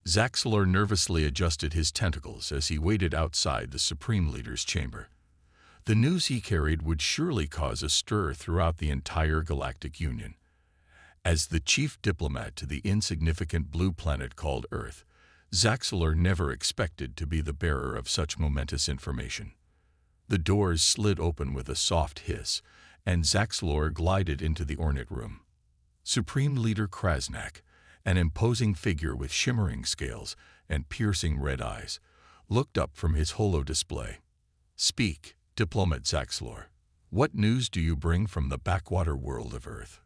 Zaxlor nervously adjusted his tentacles as he waited outside the Supreme Leader's chamber. The news he carried would surely cause a stir throughout the entire Galactic Union. As the chief diplomat to the insignificant blue planet called Earth, Zaxlor never expected to be the bearer of such momentous information. The doors slid open with a soft hiss, and Zaxlor glided into the ornate room. Supreme Leader Krasnak, an imposing figure with shimmering scales and piercing red eyes, looked up from his holo display. "Speak, Diplomat Zaxlor. What news do you bring from the backwater world of Earth?"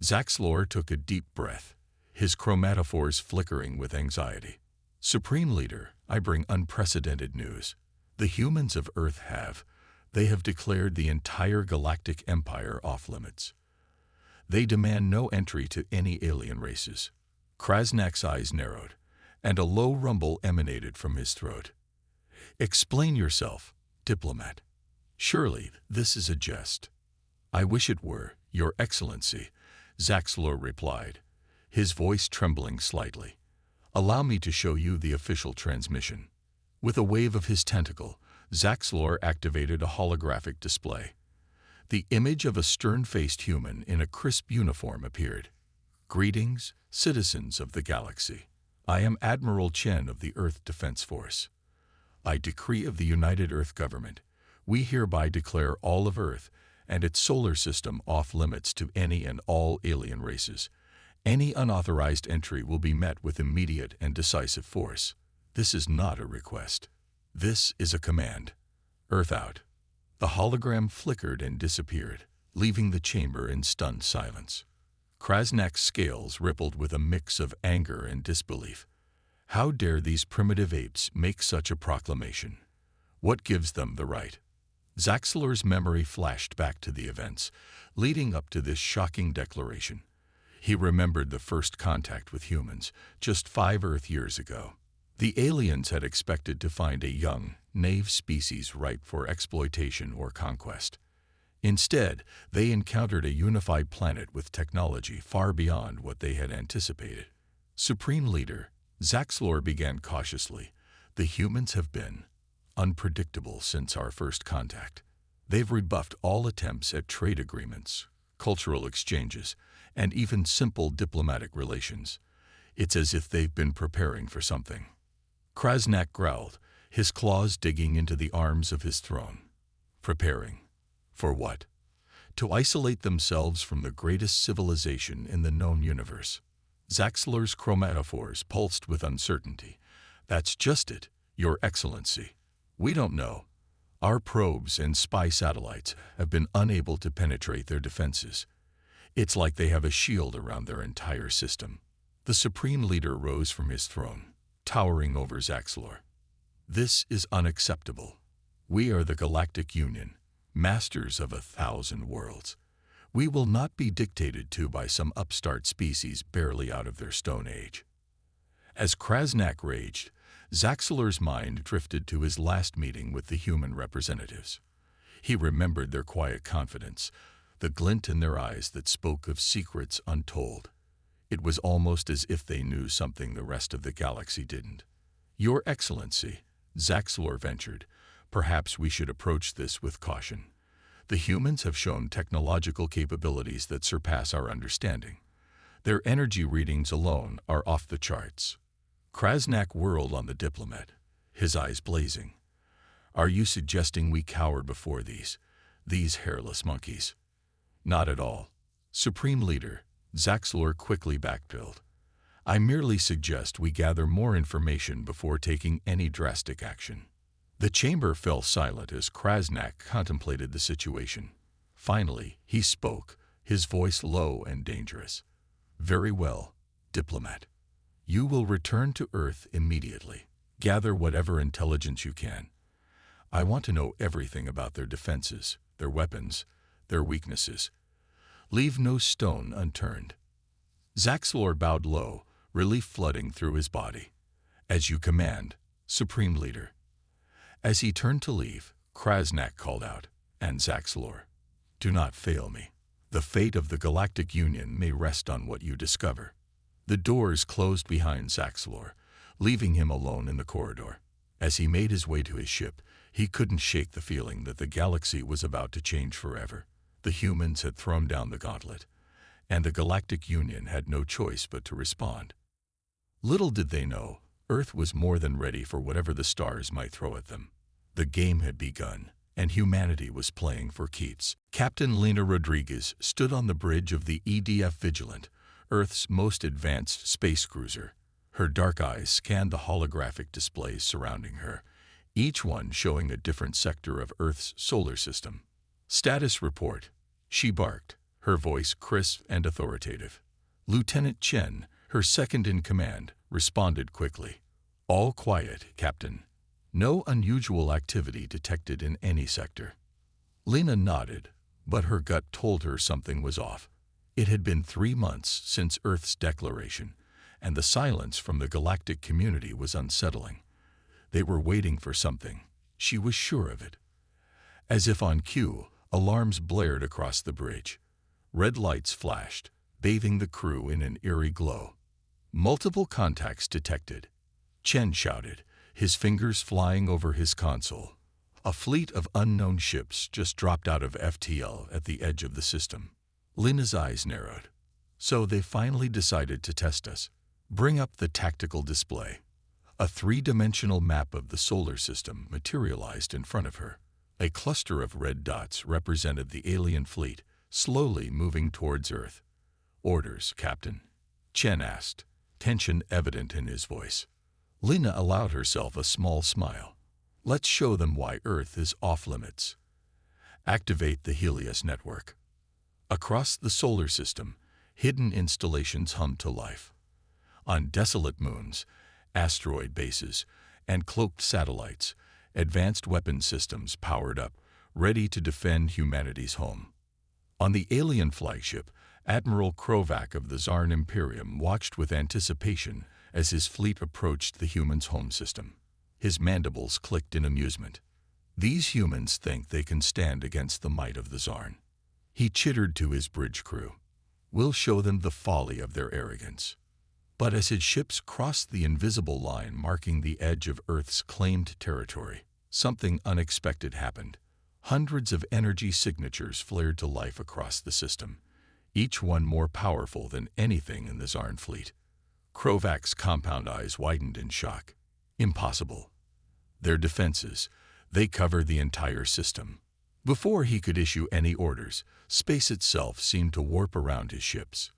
Zaxlor took a deep breath, his chromatophores flickering with anxiety. "Supreme Leader, I bring unprecedented news. The humans of Earth they have declared the entire galactic empire off-limits. They demand no entry to any alien races." Krasnak's eyes narrowed, and a low rumble emanated from his throat. "Explain yourself, Diplomat. Surely this is a jest." "I wish it were, Your Excellency," Zaxlor replied, his voice trembling slightly. "Allow me to show you the official transmission." With a wave of his tentacle, Zaxlor activated a holographic display. The image of a stern-faced human in a crisp uniform appeared. "Greetings, citizens of the galaxy. I am Admiral Chen of the Earth Defense Force. By decree of the United Earth Government, we hereby declare all of Earth and its solar system off-limits to any and all alien races. Any unauthorized entry will be met with immediate and decisive force. This is not a request. This is a command. Earth out." The hologram flickered and disappeared, leaving the chamber in stunned silence. Krasnak's scales rippled with a mix of anger and disbelief. How dare these primitive apes make such a proclamation? What gives them the right? Zaxlor's memory flashed back to the events leading up to this shocking declaration. He remembered the first contact with humans, just 5 Earth years ago. The aliens had expected to find a young, naive species ripe for exploitation or conquest. Instead, they encountered a unified planet with technology far beyond what they had anticipated. "Supreme Leader," Zaxlor began cautiously, "the humans have been unpredictable since our first contact. They've rebuffed all attempts at trade agreements, cultural exchanges, and even simple diplomatic relations. It's as if they've been preparing for something." Krasnak growled, his claws digging into the arms of his throne. "Preparing? For what? To isolate themselves from the greatest civilization in the known universe." Zaxlor's chromatophores pulsed with uncertainty. "That's just it, Your Excellency. We don't know. Our probes and spy satellites have been unable to penetrate their defenses. It's like they have a shield around their entire system." The Supreme Leader rose from his throne, towering over Zaxlor. "This is unacceptable. We are the Galactic Union, masters of 1,000 worlds. We will not be dictated to by some upstart species barely out of their Stone Age." As Krasnak raged, Zaxlor's mind drifted to his last meeting with the human representatives. He remembered their quiet confidence, the glint in their eyes that spoke of secrets untold. It was almost as if they knew something the rest of the galaxy didn't. "Your Excellency," Zaxlor ventured, "perhaps we should approach this with caution. The humans have shown technological capabilities that surpass our understanding. Their energy readings alone are off the charts." Krasnak whirled on the diplomat, his eyes blazing. "Are you suggesting we cower before these hairless monkeys?" "Not at all. Supreme Leader," Zaxlor quickly backpedaled. "I merely suggest we gather more information before taking any drastic action." The chamber fell silent as Krasnak contemplated the situation. Finally, he spoke, his voice low and dangerous. "Very well, Diplomat. You will return to Earth immediately. Gather whatever intelligence you can. I want to know everything about their defenses, their weapons, their weaknesses. Leave no stone unturned." Zaxlor bowed low, relief flooding through his body. "As you command, Supreme Leader." As he turned to leave, Krasnak called out, "And Zaxlor, do not fail me. The fate of the Galactic Union may rest on what you discover." The doors closed behind Zaxlor, leaving him alone in the corridor. As he made his way to his ship, he couldn't shake the feeling that the galaxy was about to change forever. The humans had thrown down the gauntlet, and the Galactic Union had no choice but to respond. Little did they know, Earth was more than ready for whatever the stars might throw at them. The game had begun, and humanity was playing for keeps. Captain Lena Rodriguez stood on the bridge of the EDF Vigilant, Earth's most advanced space cruiser. Her dark eyes scanned the holographic displays surrounding her, each one showing a different sector of Earth's solar system. "Status report," she barked, her voice crisp and authoritative. Lieutenant Chen, her second-in-command, responded quickly. "All quiet, Captain. No unusual activity detected in any sector." Lena nodded, but her gut told her something was off. It had been 3 months since Earth's declaration, and the silence from the galactic community was unsettling. They were waiting for something. She was sure of it. As if on cue, alarms blared across the bridge. Red lights flashed, bathing the crew in an eerie glow. "Multiple contacts detected," Chen shouted, his fingers flying over his console. "A fleet of unknown ships just dropped out of FTL at the edge of the system." Lena's eyes narrowed. "So they finally decided to test us." "Bring up the tactical display." A 3-dimensional map of the solar system materialized in front of her. A cluster of red dots represented the alien fleet, slowly moving towards Earth. "Orders, Captain?" Chen asked, tension evident in his voice. Lena allowed herself a small smile. "Let's show them why Earth is off-limits. Activate the Helios network." Across the solar system, hidden installations hummed to life. On desolate moons, asteroid bases, and cloaked satellites, advanced weapon systems powered up, ready to defend humanity's home. On the alien flagship, Admiral Krovak of the Zarn Imperium watched with anticipation as his fleet approached the humans' home system. His mandibles clicked in amusement. "These humans think they can stand against the might of the Zarn." He chittered to his bridge crew. "We'll show them the folly of their arrogance." But as his ships crossed the invisible line marking the edge of Earth's claimed territory, something unexpected happened. Hundreds of energy signatures flared to life across the system, each one more powerful than anything in the Zarn fleet. Krovak's compound eyes widened in shock. Impossible. Their defenses, they covered the entire system. Before he could issue any orders, space itself seemed to warp around his ships.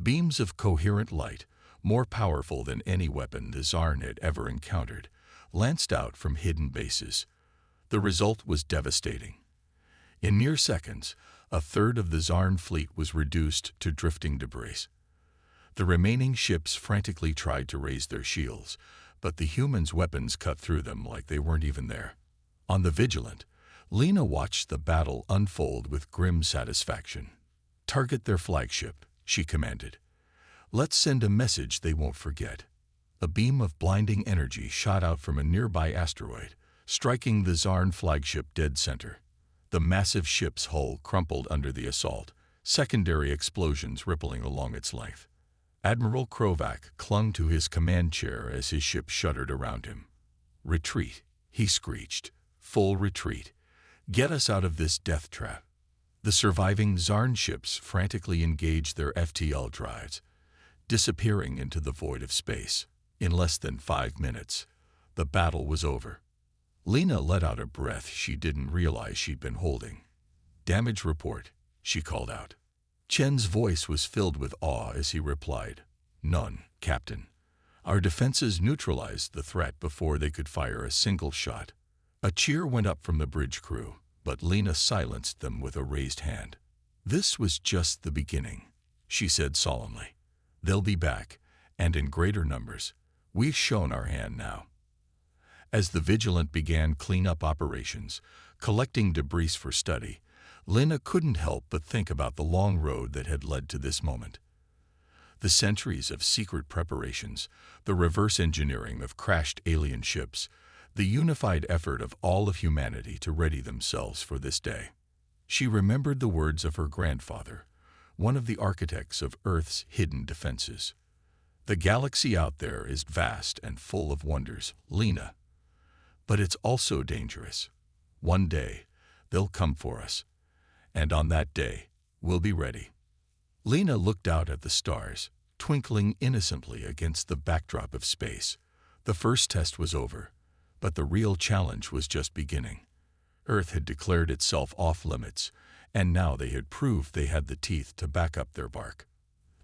Beams of coherent light, more powerful than any weapon the Zarn had ever encountered, lanced out from hidden bases. The result was devastating. In mere seconds, a third of the Zarn fleet was reduced to drifting debris. The remaining ships frantically tried to raise their shields, but the humans' weapons cut through them like they weren't even there. On the Vigilant, Lena watched the battle unfold with grim satisfaction. "Target their flagship," she commanded. "Let's send a message they won't forget." A beam of blinding energy shot out from a nearby asteroid, striking the Zarn flagship dead center. The massive ship's hull crumpled under the assault, secondary explosions rippling along its length. Admiral Krovak clung to his command chair as his ship shuddered around him. "Retreat," he screeched. "Full retreat. Get us out of this death trap." The surviving Zarn ships frantically engaged their FTL drives, disappearing into the void of space. In less than 5 minutes, the battle was over. Lena let out a breath she didn't realize she'd been holding. "Damage report," she called out. Chen's voice was filled with awe as he replied, "None, Captain. Our defenses neutralized the threat before they could fire a single shot." A cheer went up from the bridge crew, but Lena silenced them with a raised hand. "This was just the beginning," she said solemnly. "They'll be back, and in greater numbers. We've shown our hand now." As the Vigilant began cleanup operations, collecting debris for study, Lena couldn't help but think about the long road that had led to this moment. The centuries of secret preparations, the reverse engineering of crashed alien ships, the unified effort of all of humanity to ready themselves for this day. She remembered the words of her grandfather, one of the architects of Earth's hidden defenses. The galaxy out there is vast and full of wonders, Lena. But it's also dangerous. One day, they'll come for us. And on that day, we'll be ready. Lena looked out at the stars, twinkling innocently against the backdrop of space. The first test was over, but the real challenge was just beginning. Earth had declared itself off-limits, and now they had proved they had the teeth to back up their bark.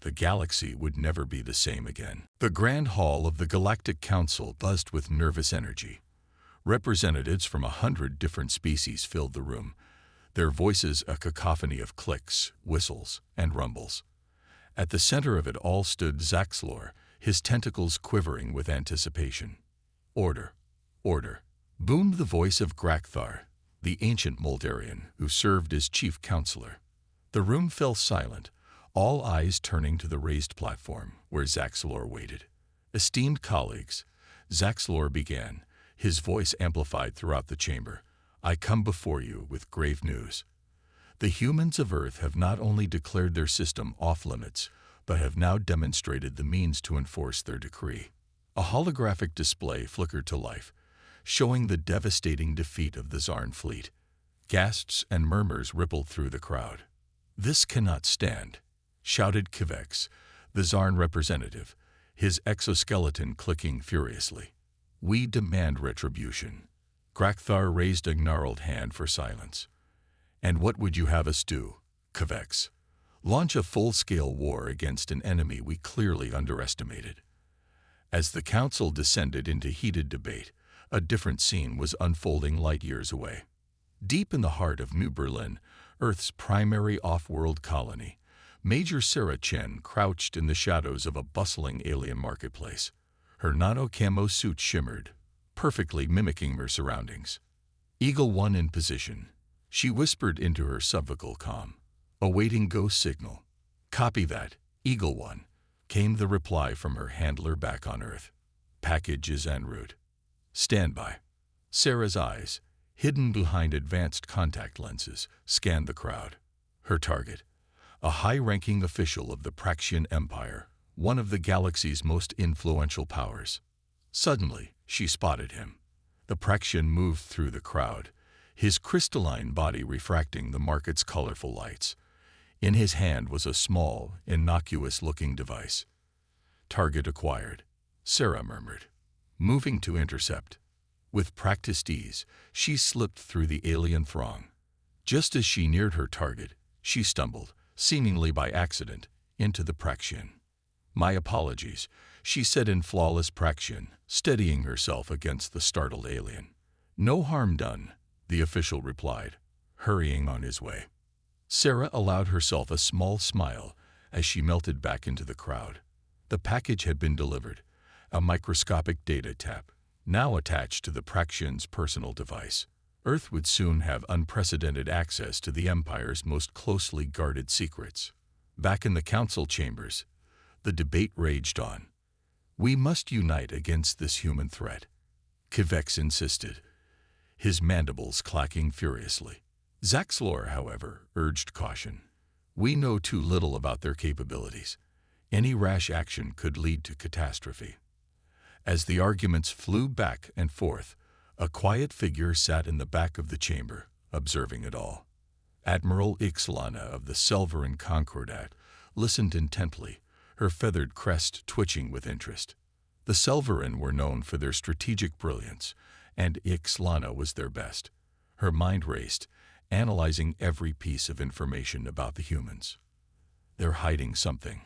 The galaxy would never be the same again. The Grand Hall of the Galactic Council buzzed with nervous energy. Representatives from 100 different species filled the room, their voices a cacophony of clicks, whistles, and rumbles. At the center of it all stood Zaxlor, his tentacles quivering with anticipation. Order, order, boomed the voice of Grakthar, the ancient Moldarian who served as chief counselor. The room fell silent, all eyes turning to the raised platform where Zaxlor waited. Esteemed colleagues, Zaxlor began, his voice amplified throughout the chamber. I come before you with grave news. The humans of Earth have not only declared their system off-limits, but have now demonstrated the means to enforce their decree. A holographic display flickered to life, showing the devastating defeat of the Zarn fleet. Gasps and murmurs rippled through the crowd. This cannot stand, shouted Kivex, the Zarn representative, his exoskeleton clicking furiously. We demand retribution. Grakthar raised a gnarled hand for silence. And what would you have us do, Kivex? Launch a full-scale war against an enemy we clearly underestimated. As the council descended into heated debate, a different scene was unfolding light years away. Deep in the heart of New Berlin, Earth's primary off-world colony, Major Sarah Chen crouched in the shadows of a bustling alien marketplace. Her nano-camo suit shimmered, perfectly mimicking her surroundings. Eagle One in position, she whispered into her subvocal comm. Awaiting ghost signal. Copy that, Eagle One, came the reply from her handler back on Earth. Package is en route. Stand by. Sarah's eyes, hidden behind advanced contact lenses, scanned the crowd. Her target, a high-ranking official of the Praxian Empire, one of the galaxy's most influential powers. Suddenly, she spotted him. The Praxian moved through the crowd, his crystalline body refracting the market's colorful lights. In his hand was a small, innocuous-looking device. Target acquired, Sarah murmured, moving to intercept. With practiced ease, she slipped through the alien throng. Just as she neared her target, she stumbled, seemingly by accident, into the Praxian. My apologies, she said in flawless Praxian, steadying herself against the startled alien. No harm done, the official replied, hurrying on his way. Sarah allowed herself a small smile as she melted back into the crowd. The package had been delivered, a microscopic data tap, now attached to the Praxian's personal device. Earth would soon have unprecedented access to the Empire's most closely guarded secrets. Back in the council chambers, the debate raged on. We must unite against this human threat, Kivex insisted, his mandibles clacking furiously. Zaxlor, however, urged caution. We know too little about their capabilities. Any rash action could lead to catastrophe. As the arguments flew back and forth, a quiet figure sat in the back of the chamber, observing it all. Admiral Ixlana of the Selveran Concordat listened intently, her feathered crest twitching with interest. The Selveran were known for their strategic brilliance, and Ixlana was their best. Her mind raced, analyzing every piece of information about the humans. They're hiding something,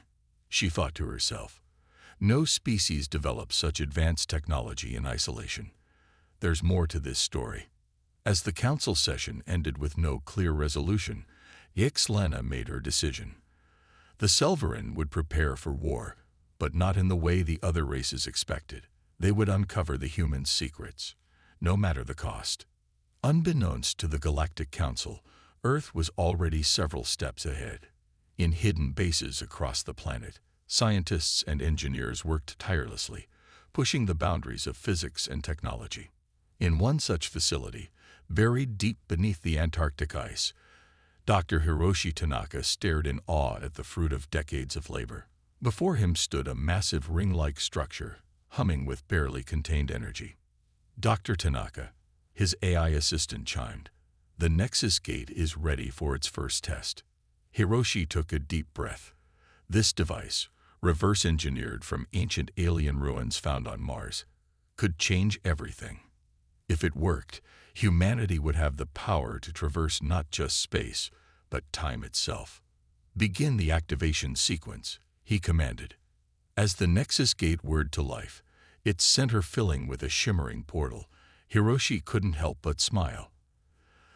she thought to herself. No species develops such advanced technology in isolation. There's more to this story. As the council session ended with no clear resolution, Ixlana made her decision. The Selveran would prepare for war, but not in the way the other races expected. They would uncover the humans' secrets, no matter the cost. Unbeknownst to the Galactic Council, Earth was already several steps ahead. In hidden bases across the planet, scientists and engineers worked tirelessly, pushing the boundaries of physics and technology. In one such facility, buried deep beneath the Antarctic ice, Dr. Hiroshi Tanaka stared in awe at the fruit of decades of labor. Before him stood a massive ring-like structure, humming with barely contained energy. Dr. Tanaka, his AI assistant, chimed. The Nexus Gate is ready for its first test. Hiroshi took a deep breath. This device, reverse-engineered from ancient alien ruins found on Mars, could change everything. If it worked, humanity would have the power to traverse not just space, but time itself. Begin the activation sequence, he commanded. As the Nexus Gate whirred to life, its center filling with a shimmering portal, Hiroshi couldn't help but smile.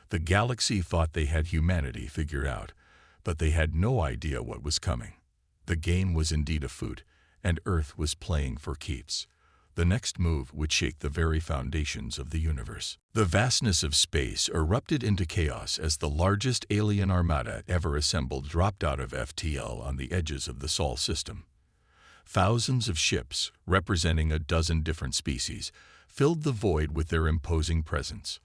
The galaxy thought they had humanity figured out, but they had no idea what was coming. The game was indeed afoot, and Earth was playing for keeps. The next move would shake the very foundations of the universe. The vastness of space erupted into chaos as the largest alien armada ever assembled dropped out of FTL on the edges of the Sol system. Thousands of ships, representing a dozen different species, filled the void with their imposing presence.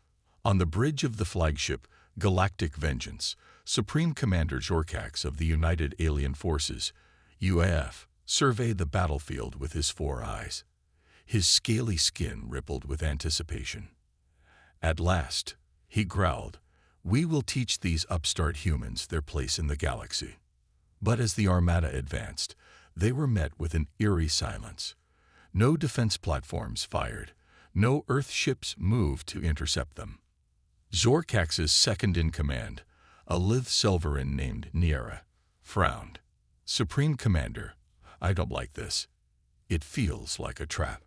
On the bridge of the flagship, Galactic Vengeance, Supreme Commander Jorkax of the United Alien Forces, UAF, surveyed the battlefield with his 4 eyes. His scaly skin rippled with anticipation. At last, he growled, we will teach these upstart humans their place in the galaxy. But as the armada advanced, they were met with an eerie silence. No defense platforms fired. No Earth ships moved to intercept them. Zorkax's second-in-command, a lithe Selvarin named Niera, frowned. Supreme Commander, I don't like this. It feels like a trap.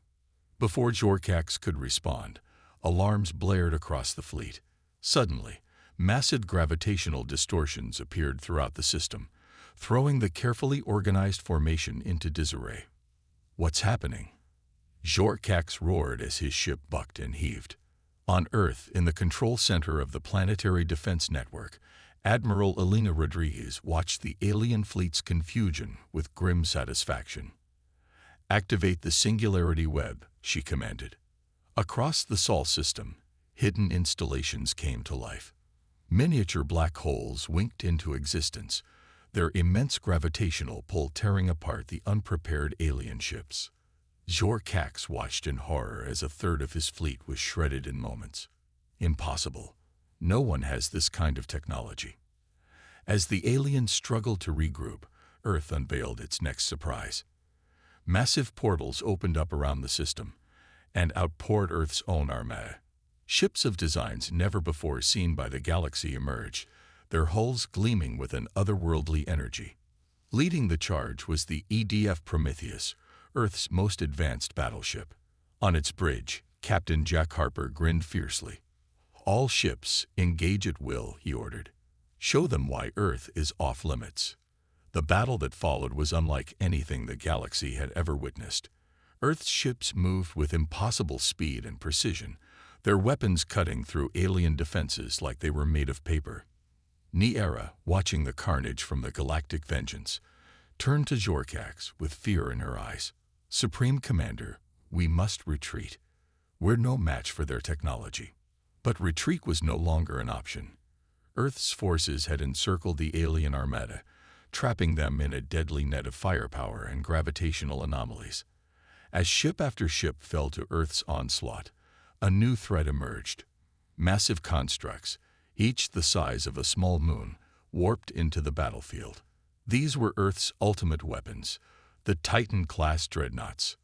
Before Jorkax could respond, alarms blared across the fleet. Suddenly, massive gravitational distortions appeared throughout the system, throwing the carefully organized formation into disarray. What's happening? Jorkax roared as his ship bucked and heaved. On Earth, in the control center of the Planetary Defense Network, Admiral Elena Rodriguez watched the alien fleet's confusion with grim satisfaction. Activate the Singularity Web, she commanded. Across the Sol system, hidden installations came to life. Miniature black holes winked into existence, their immense gravitational pull tearing apart the unprepared alien ships. Jorkax watched in horror as a third of his fleet was shredded in moments. Impossible. No one has this kind of technology. As the aliens struggled to regroup, Earth unveiled its next surprise. Massive portals opened up around the system, and outpoured Earth's own armada. Ships of designs never before seen by the galaxy emerged, their hulls gleaming with an otherworldly energy. Leading the charge was the EDF Prometheus, Earth's most advanced battleship. On its bridge, Captain Jack Harper grinned fiercely. All ships, engage at will, he ordered. Show them why Earth is off limits. The battle that followed was unlike anything the galaxy had ever witnessed. Earth's ships moved with impossible speed and precision, their weapons cutting through alien defenses like they were made of paper. Niera, watching the carnage from the Galactic Vengeance, turned to Jorkax with fear in her eyes. Supreme Commander, we must retreat. We're no match for their technology. But retreat was no longer an option. Earth's forces had encircled the alien armada, trapping them in a deadly net of firepower and gravitational anomalies. As ship after ship fell to Earth's onslaught, a new threat emerged. Massive constructs, each the size of a small moon, warped into the battlefield. These were Earth's ultimate weapons, the Titan-class dreadnoughts.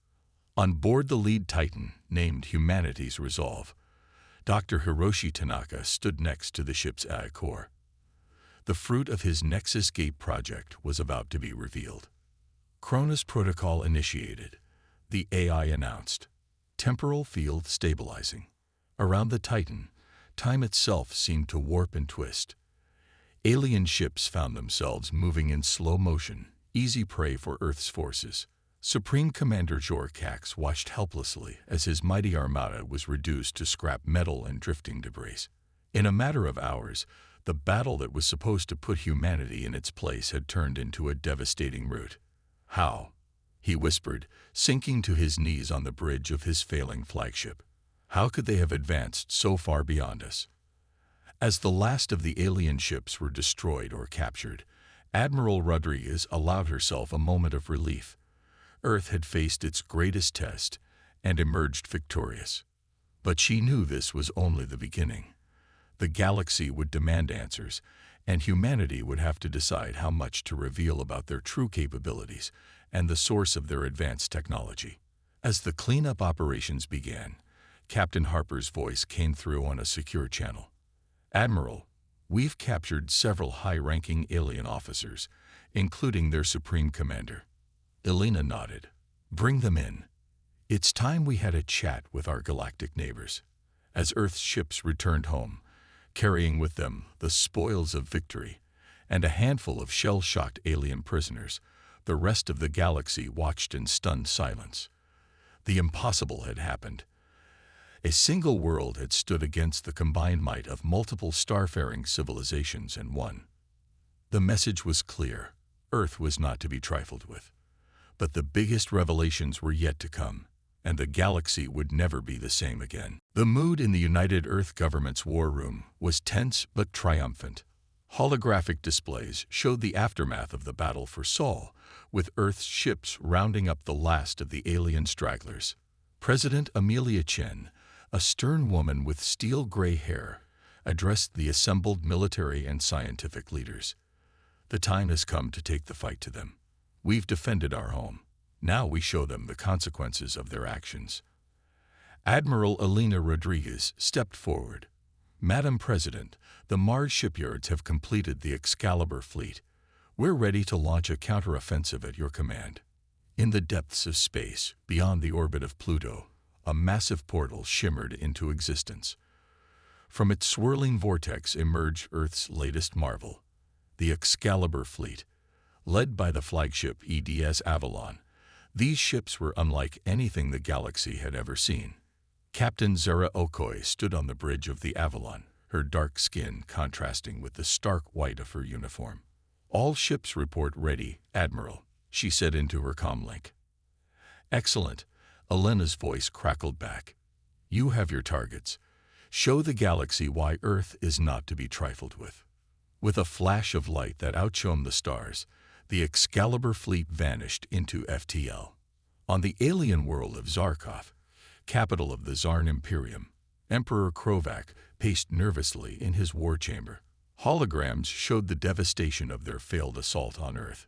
On board the lead Titan, named Humanity's Resolve, Dr. Hiroshi Tanaka stood next to the ship's AI core. The fruit of his Nexus Gate project was about to be revealed. Cronus Protocol initiated, the AI announced. Temporal field stabilizing. Around the Titan, time itself seemed to warp and twist. Alien ships found themselves moving in slow motion, easy prey for Earth's forces. Supreme Commander Jorkax watched helplessly as his mighty armada was reduced to scrap metal and drifting debris. In a matter of hours, the battle that was supposed to put humanity in its place had turned into a devastating rout. How? He whispered, sinking to his knees on the bridge of his failing flagship. How could they have advanced so far beyond us? As the last of the alien ships were destroyed or captured, Admiral Rodriguez allowed herself a moment of relief. Earth had faced its greatest test and emerged victorious. But she knew this was only the beginning. The galaxy would demand answers, and humanity would have to decide how much to reveal about their true capabilities and the source of their advanced technology. As the cleanup operations began, Captain Harper's voice came through on a secure channel. "Admiral, we've captured several high-ranking alien officers, including their supreme commander." Elena nodded. "Bring them in. It's time we had a chat with our galactic neighbors." As Earth's ships returned home, carrying with them the spoils of victory and a handful of shell-shocked alien prisoners, the rest of the galaxy watched in stunned silence. The impossible had happened. A single world had stood against the combined might of multiple starfaring civilizations and won. The message was clear. Earth was not to be trifled with. But the biggest revelations were yet to come, and the galaxy would never be the same again. The mood in the United Earth government's war room was tense but triumphant. Holographic displays showed the aftermath of the battle for Sol, with Earth's ships rounding up the last of the alien stragglers. President Amelia Chen, a stern woman with steel-gray hair, addressed the assembled military and scientific leaders. "The time has come to take the fight to them. We've defended our home. Now we show them the consequences of their actions." Admiral Elena Rodriguez stepped forward. "Madam President, the Mars shipyards have completed the Excalibur fleet. We're ready to launch a counteroffensive at your command." In the depths of space, beyond the orbit of Pluto, a massive portal shimmered into existence. From its swirling vortex emerged Earth's latest marvel, the Excalibur fleet, led by the flagship EDS Avalon. These ships were unlike anything the galaxy had ever seen. Captain Zara Okoye stood on the bridge of the Avalon, her dark skin contrasting with the stark white of her uniform. "All ships report ready, Admiral," she said into her comlink. "Excellent," Elena's voice crackled back. "You have your targets. Show the galaxy why Earth is not to be trifled with." With a flash of light that outshone the stars, the Excalibur fleet vanished into FTL. On the alien world of Zarkov, capital of the Zarn Imperium, Emperor Krovac paced nervously in his war chamber. Holograms showed the devastation of their failed assault on Earth.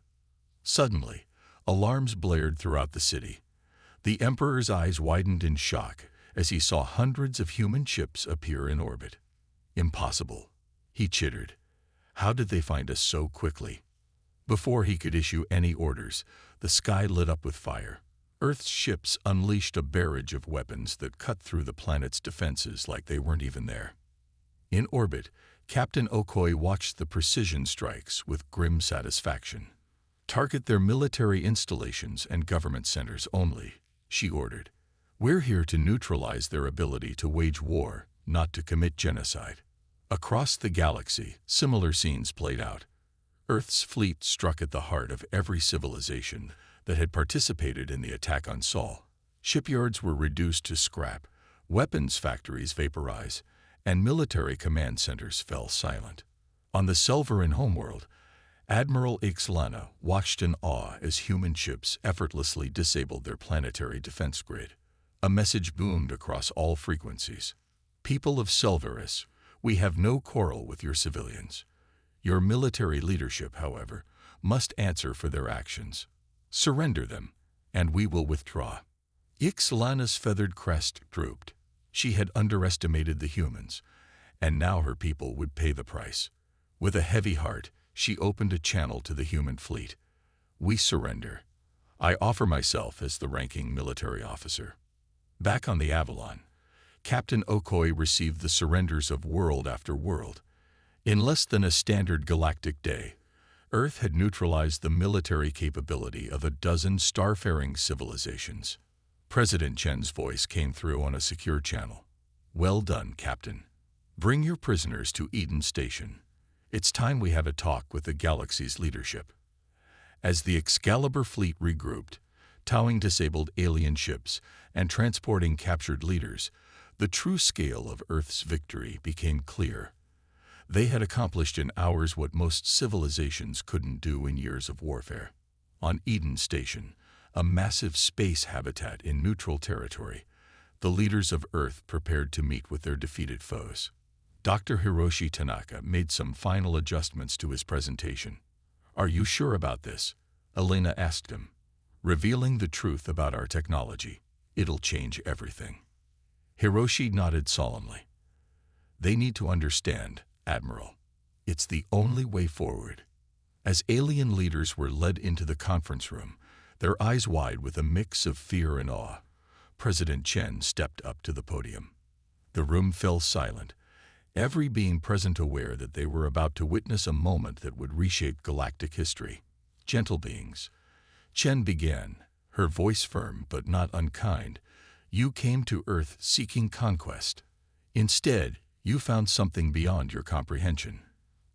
Suddenly, alarms blared throughout the city. The Emperor's eyes widened in shock as he saw hundreds of human ships appear in orbit. "Impossible," he chittered. "How did they find us so quickly?" Before he could issue any orders, the sky lit up with fire. Earth's ships unleashed a barrage of weapons that cut through the planet's defenses like they weren't even there. In orbit, Captain Okoye watched the precision strikes with grim satisfaction. "Target their military installations and government centers only," she ordered. "We're here to neutralize their ability to wage war, not to commit genocide." Across the galaxy, similar scenes played out. Earth's fleet struck at the heart of every civilization that had participated in the attack on Sol. Shipyards were reduced to scrap, weapons factories vaporized, and military command centers fell silent. On the Selvarin homeworld, Admiral Ixlana watched in awe as human ships effortlessly disabled their planetary defense grid. A message boomed across all frequencies. "People of Selvaris, we have no quarrel with your civilians. Your military leadership, however, must answer for their actions. Surrender them, and we will withdraw." Ixlana's feathered crest drooped. She had underestimated the humans, and now her people would pay the price. With a heavy heart, she opened a channel to the human fleet. "We surrender. I offer myself as the ranking military officer." Back on the Avalon, Captain Okoye received the surrenders of world after world. In less than a standard galactic day, Earth had neutralized the military capability of a dozen starfaring civilizations. President Chen's voice came through on a secure channel. "Well done, Captain. Bring your prisoners to Eden Station. It's time we had a talk with the galaxy's leadership." As the Excalibur fleet regrouped, towing disabled alien ships and transporting captured leaders, the true scale of Earth's victory became clear. They had accomplished in hours what most civilizations couldn't do in years of warfare. On Eden Station, a massive space habitat in neutral territory, the leaders of Earth prepared to meet with their defeated foes. Dr. Hiroshi Tanaka made some final adjustments to his presentation. "Are you sure about this?" Elena asked him. "Revealing the truth about our technology. It'll change everything." Hiroshi nodded solemnly. "They need to understand, Admiral. It's the only way forward." As alien leaders were led into the conference room, their eyes wide with a mix of fear and awe, President Chen stepped up to the podium. The room fell silent, every being present aware that they were about to witness a moment that would reshape galactic history. "Gentle beings," Chen began, her voice firm but not unkind, "you came to Earth seeking conquest. Instead, you found something beyond your comprehension.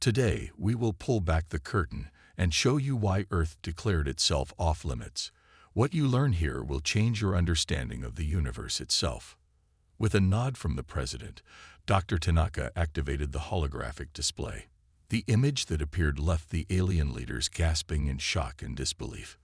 Today, we will pull back the curtain and show you why Earth declared itself off-limits. What you learn here will change your understanding of the universe itself." With a nod from the president, Dr. Tanaka activated the holographic display. The image that appeared left the alien leaders gasping in shock and disbelief.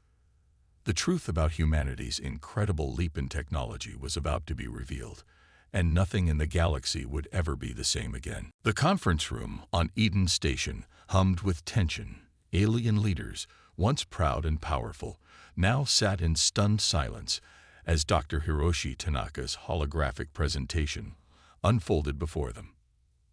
The truth about humanity's incredible leap in technology was about to be revealed, and nothing in the galaxy would ever be the same again. The conference room on Eden Station hummed with tension. Alien leaders, once proud and powerful, now sat in stunned silence as Dr. Hiroshi Tanaka's holographic presentation unfolded before them.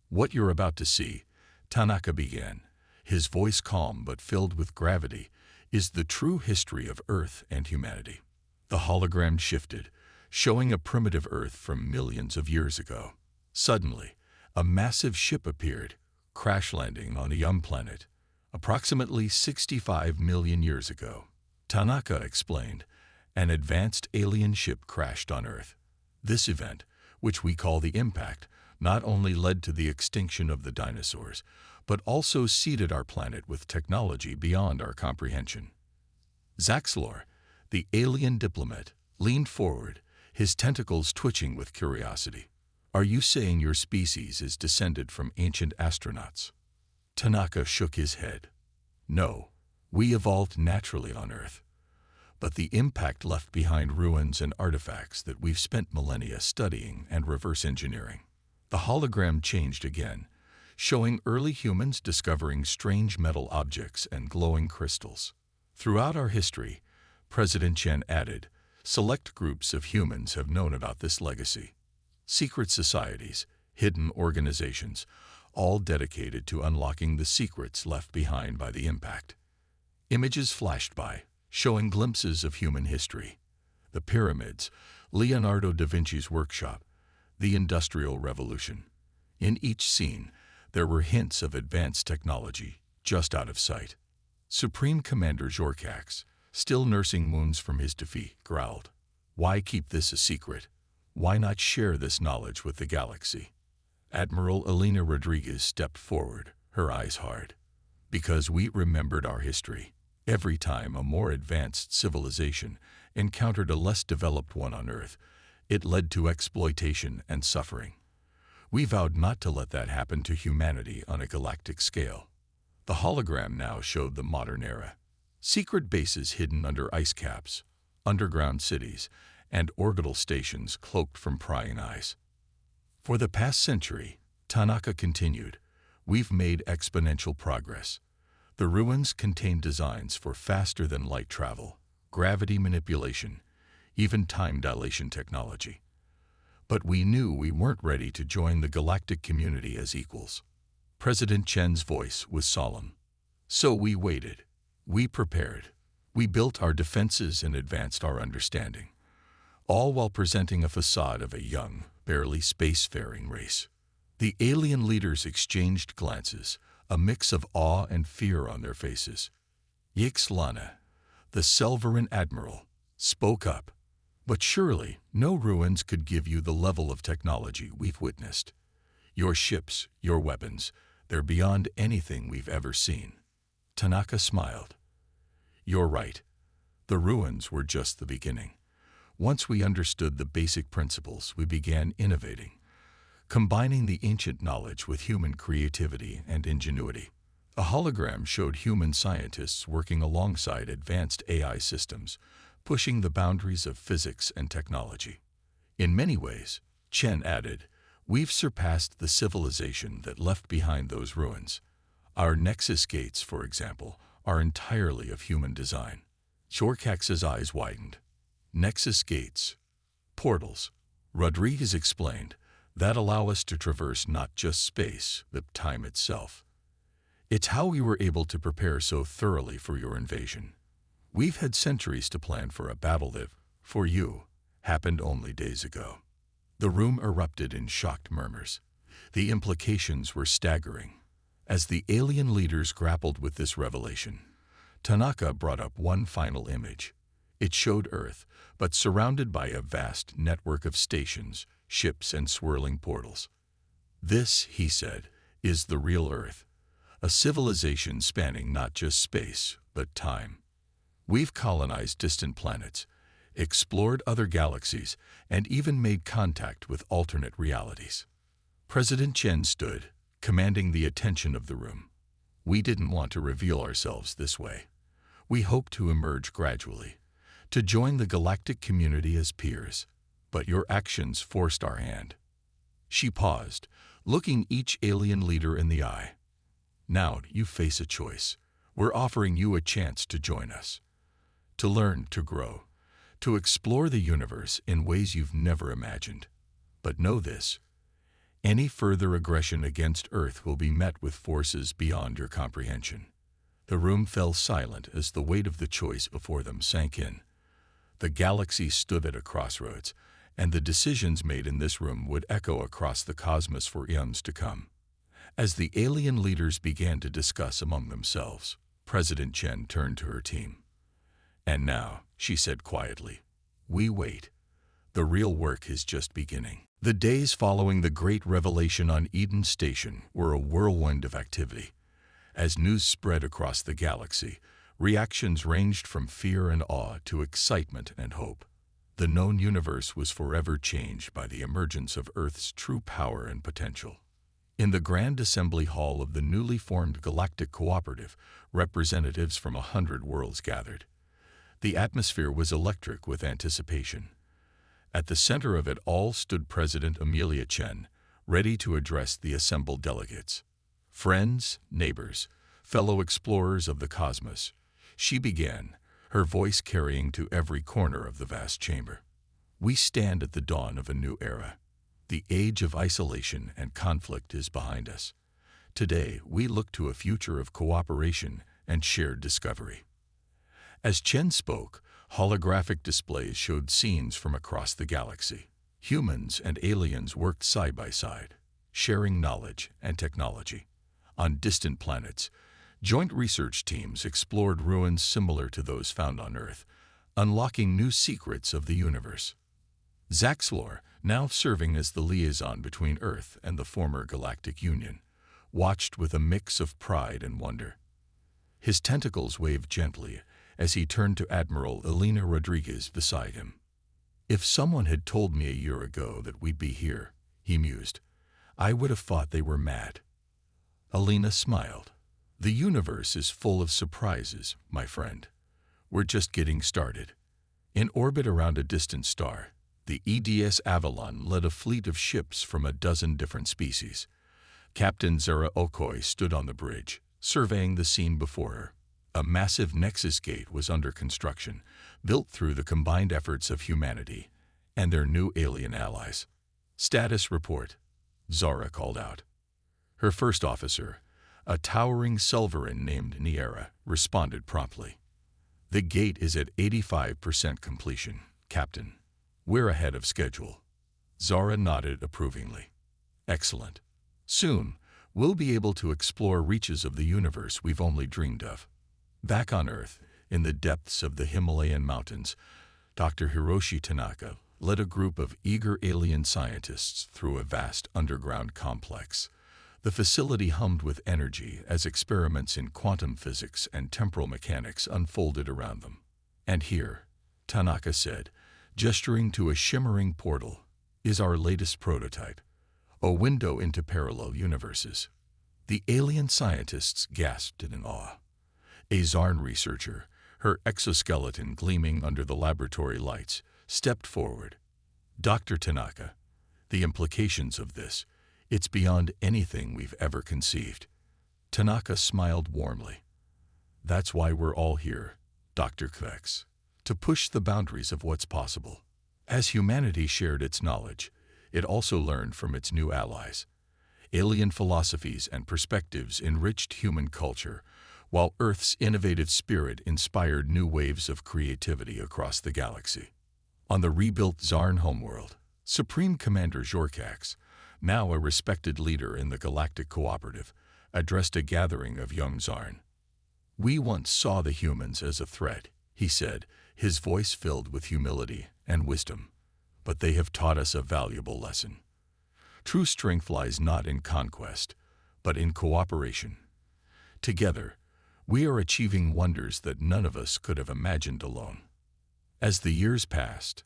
"What you're about to see," Tanaka began, his voice calm but filled with gravity, "is the true history of Earth and humanity." The hologram shifted, showing a primitive Earth from millions of years ago. Suddenly, a massive ship appeared, crash-landing on a young planet, approximately 65 million years ago. Tanaka explained, "An advanced alien ship crashed on Earth. This event, which we call the impact, not only led to the extinction of the dinosaurs, but also seeded our planet with technology beyond our comprehension." Zaxlor, the alien diplomat, leaned forward, his tentacles twitching with curiosity. "Are you saying your species is descended from ancient astronauts?" Tanaka shook his head. "No, we evolved naturally on Earth. But the impact left behind ruins and artifacts that we've spent millennia studying and reverse engineering." The hologram changed again, showing early humans discovering strange metal objects and glowing crystals. "Throughout our history," President Chen added, "select groups of humans have known about this legacy. Secret societies, hidden organizations, all dedicated to unlocking the secrets left behind by the impact." Images flashed by, showing glimpses of human history. The pyramids, Leonardo da Vinci's workshop, the Industrial Revolution. In each scene, there were hints of advanced technology, just out of sight. Supreme Commander Jorkax, still nursing wounds from his defeat, growled, "Why keep this a secret? Why not share this knowledge with the galaxy?" Admiral Elena Rodriguez stepped forward, her eyes hard. "Because we remembered our history. Every time a more advanced civilization encountered a less developed one on Earth, it led to exploitation and suffering. We vowed not to let that happen to humanity on a galactic scale." The hologram now showed the modern era. Secret bases hidden under ice caps, underground cities, and orbital stations cloaked from prying eyes. "For the past century," Tanaka continued, "we've made exponential progress. The ruins contain designs for faster-than-light travel, gravity manipulation, even time dilation technology. But we knew we weren't ready to join the galactic community as equals." President Chen's voice was solemn. "So we waited. We prepared. We built our defenses and advanced our understanding, all while presenting a facade of a young, barely spacefaring race." The alien leaders exchanged glances, a mix of awe and fear on their faces. Yixlana, the Selvarin admiral, spoke up. "But surely no ruins could give you the level of technology we've witnessed. Your ships, your weapons, they're beyond anything we've ever seen." Tanaka smiled. "You're right. The ruins were just the beginning. Once we understood the basic principles, we began innovating, combining the ancient knowledge with human creativity and ingenuity. A hologram showed human scientists working alongside advanced AI systems, pushing the boundaries of physics and technology. In many ways, Chen added, we've surpassed the civilization that left behind those ruins. Our Nexus gates, for example, are entirely of human design. Chorcax's eyes widened. Nexus gates, portals, Rodriguez explained, that allow us to traverse not just space, but time itself. It's how we were able to prepare so thoroughly for your invasion. We've had centuries to plan for a battle that, for you, happened only days ago. The room erupted in shocked murmurs. The implications were staggering. As the alien leaders grappled with this revelation, Tanaka brought up one final image. It showed Earth, but surrounded by a vast network of stations, ships, and swirling portals. This, he said, is the real Earth, a civilization spanning not just space, but time. We've colonized distant planets, explored other galaxies, and even made contact with alternate realities. President Chen stood, commanding the attention of the room. We didn't want to reveal ourselves this way. We hoped to emerge gradually, to join the galactic community as peers, but your actions forced our hand. She paused, looking each alien leader in the eye. Now you face a choice. We're offering you a chance to join us, to learn, to grow, to explore the universe in ways you've never imagined. But know this, any further aggression against Earth will be met with forces beyond your comprehension. The room fell silent as the weight of the choice before them sank in. The galaxy stood at a crossroads, and the decisions made in this room would echo across the cosmos for eons to come. As the alien leaders began to discuss among themselves, President Chen turned to her team. And now, she said quietly, we wait. The real work is just beginning. The days following the great revelation on Eden Station were a whirlwind of activity. As news spread across the galaxy, reactions ranged from fear and awe to excitement and hope. The known universe was forever changed by the emergence of Earth's true power and potential. In the Grand Assembly Hall of the newly formed Galactic Cooperative, representatives from 100 worlds gathered. The atmosphere was electric with anticipation. At the center of it all stood President Amelia Chen, ready to address the assembled delegates. Friends, neighbors, fellow explorers of the cosmos, she began, her voice carrying to every corner of the vast chamber. We stand at the dawn of a new era. The age of isolation and conflict is behind us. Today, we look to a future of cooperation and shared discovery. As Chen spoke, holographic displays showed scenes from across the galaxy. Humans and aliens worked side by side, sharing knowledge and technology. On distant planets, joint research teams explored ruins similar to those found on Earth, unlocking new secrets of the universe. Zaxlor, now serving as the liaison between Earth and the former Galactic Union, watched with a mix of pride and wonder. His tentacles waved gently as he turned to Admiral Elena Rodriguez beside him. If someone had told me a year ago that we'd be here, he mused, I would have thought they were mad. Elena smiled. The universe is full of surprises, my friend. We're just getting started. In orbit around a distant star, the EDS Avalon led a fleet of ships from a dozen different species. Captain Zara Okoi stood on the bridge, surveying the scene before her. A massive Nexus gate was under construction, built through the combined efforts of humanity and their new alien allies. Status report, Zara called out. Her first officer, a towering Selvarin named Niera, responded promptly. The gate is at 85% completion, Captain. We're ahead of schedule. Zara nodded approvingly. Excellent. Soon, we'll be able to explore reaches of the universe we've only dreamed of. Back on Earth, in the depths of the Himalayan mountains, Dr. Hiroshi Tanaka led a group of eager alien scientists through a vast underground complex. The facility hummed with energy as experiments in quantum physics and temporal mechanics unfolded around them. And here, Tanaka said, gesturing to a shimmering portal, is our latest prototype, a window into parallel universes. The alien scientists gasped in awe. A Zarn researcher, her exoskeleton gleaming under the laboratory lights, stepped forward. "Dr. Tanaka, the implications of this, it's beyond anything we've ever conceived." Tanaka smiled warmly. "That's why we're all here, Dr. Kvex, to push the boundaries of what's possible." As humanity shared its knowledge, it also learned from its new allies. Alien philosophies and perspectives enriched human culture, while Earth's innovative spirit inspired new waves of creativity across the galaxy. On the rebuilt Zarn homeworld, Supreme Commander Jorkax, now a respected leader in the Galactic Cooperative, addressed a gathering of young Zarn. "We once saw the humans as a threat," he said, his voice filled with humility and wisdom. "But they have taught us a valuable lesson. True strength lies not in conquest, but in cooperation. Together, we are achieving wonders that none of us could have imagined alone." As the years passed,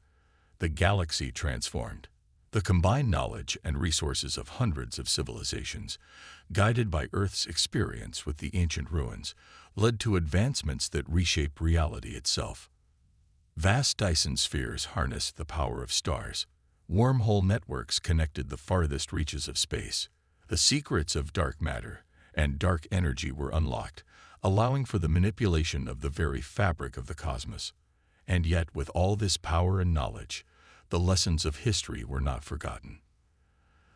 the galaxy transformed. The combined knowledge and resources of hundreds of civilizations, guided by Earth's experience with the ancient ruins, led to advancements that reshaped reality itself. Vast Dyson spheres harnessed the power of stars. Wormhole networks connected the farthest reaches of space. The secrets of dark matter and dark energy were unlocked, allowing for the manipulation of the very fabric of the cosmos. And yet, with all this power and knowledge, the lessons of history were not forgotten.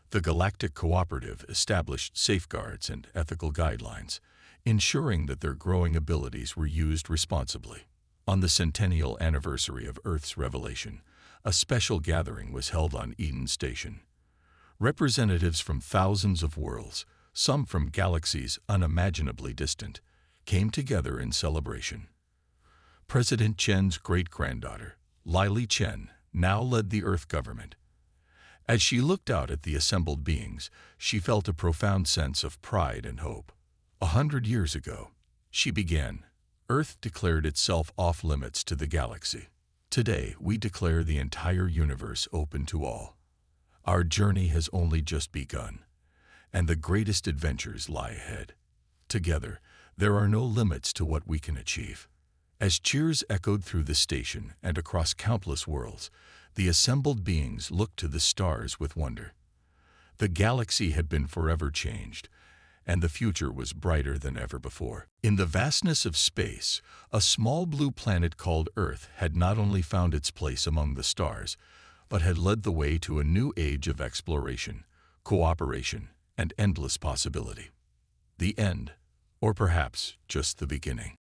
The Galactic Cooperative established safeguards and ethical guidelines, ensuring that their growing abilities were used responsibly. On the centennial anniversary of Earth's revelation, a special gathering was held on Eden Station. Representatives from thousands of worlds, some from galaxies unimaginably distant, came together in celebration. President Chen's great-granddaughter, Lily Chen, now led the Earth government. As she looked out at the assembled beings, she felt a profound sense of pride and hope. 100 years ago, she began, Earth declared itself off-limits to the galaxy. Today, we declare the entire universe open to all. Our journey has only just begun, and the greatest adventures lie ahead. Together, there are no limits to what we can achieve. As cheers echoed through the station and across countless worlds, the assembled beings looked to the stars with wonder. The galaxy had been forever changed, and the future was brighter than ever before. In the vastness of space, a small blue planet called Earth had not only found its place among the stars, but had led the way to a new age of exploration, cooperation, and endless possibility. The end, or perhaps just the beginning.